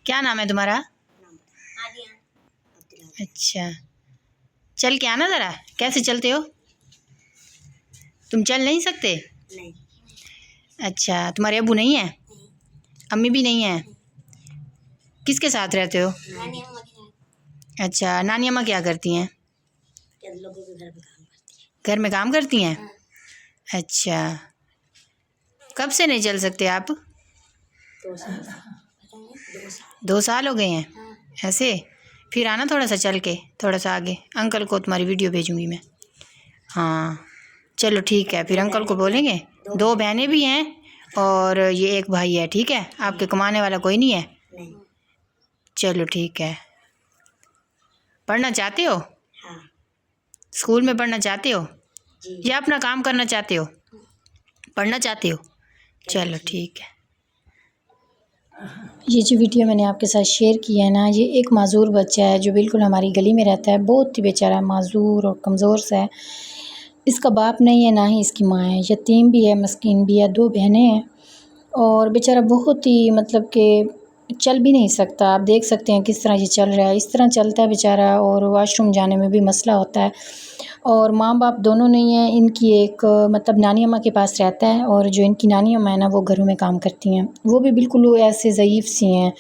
क्या नाम है तुम्हारा? अच्छा, चल के आना ज़रा। कैसे चलते हो? तुम चल नहीं सकते? नहीं। अच्छा, तुम्हारे अब्बू नहीं है? अम्मी भी नहीं है? किसके साथ रहते हो? नानी अम्मा के साथ। अच्छा, नानी अम्मा क्या करती हैं? लोगों के घर में काम करती है। घर में काम करती हैं? हाँ। अच्छा, कब से नहीं चल सकते आप? 2 साल से। पता नहीं, 2 साल। 2 साल हो गए हैं? हाँ। ऐसे फिर आना थोड़ा सा चल के, थोड़ा सा आगे। अंकल को तुम्हारी वीडियो भेजूंगी मैं। हाँ चलो ठीक है, फिर अंकल को बोलेंगे। 2 बहनें भी हैं और ये एक भाई है, ठीक है? आपके कमाने वाला कोई नहीं है? नहीं। चलो ठीक है। पढ़ना चाहते हो? हाँ। स्कूल में पढ़ना चाहते हो जी। या अपना काम करना चाहते हो? पढ़ना चाहते हो? चलो ठीक है। ये जो वीडियो मैंने आपके साथ शेयर किया है ना, ये एक माज़ूर बच्चा है जो बिल्कुल हमारी गली में रहता है। बहुत ही बेचारा माज़ूर और कमज़ोर सा है। इसका बाप नहीं है, ना ही इसकी माँ है। यतीम भी है, मस्कीन भी है। 2 बहनें हैं और बेचारा बहुत ही मतलब कि चल भी नहीं सकता। आप देख सकते हैं किस तरह ये चल रहा है। इस तरह चलता है बेचारा और वॉशरूम जाने में भी मसला होता है। और माँ बाप दोनों नहीं हैं। इनकी एक मतलब नानी अम्मा के पास रहता है और जो इनकी नानी अम्मा है ना, वो घरों में काम करती हैं। वो भी बिल्कुल ऐसे ज़ईफ़ सी हैं।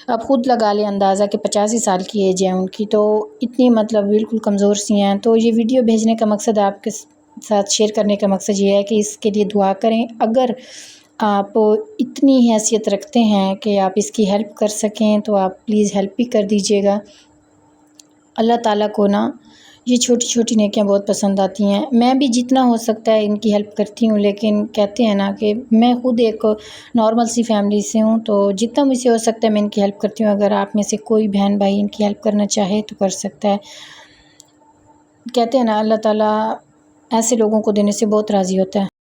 आप ख़ुद लगा लें अंदाज़ा कि 85 साल की एज है उनकी, तो इतनी मतलब बिल्कुल कमज़ोर सी हैं। तो ये वीडियो भेजने का मकसद, आपके साथ शेयर करने का मकसद ये है कि इसके लिए दुआ करें। अगर आप इतनी हैसियत रखते हैं कि आप इसकी हेल्प कर सकें तो आप प्लीज़ हेल्प भी कर दीजिएगा। अल्लाह ताला को ना ये छोटी-छोटी नेकियां बहुत पसंद आती हैं। मैं भी जितना हो सकता है इनकी हेल्प करती हूँ, लेकिन कहते हैं ना कि मैं ख़ुद एक नॉर्मल सी फैमिली से हूँ, तो जितना मुझसे हो सकता है मैं इनकी हेल्प करती हूँ। अगर आप में से कोई बहन भाई इनकी हेल्प करना चाहे तो कर सकता है। कहते हैं ना, अल्लाह ताला ऐसे लोगों को देने से बहुत राज़ी होता है।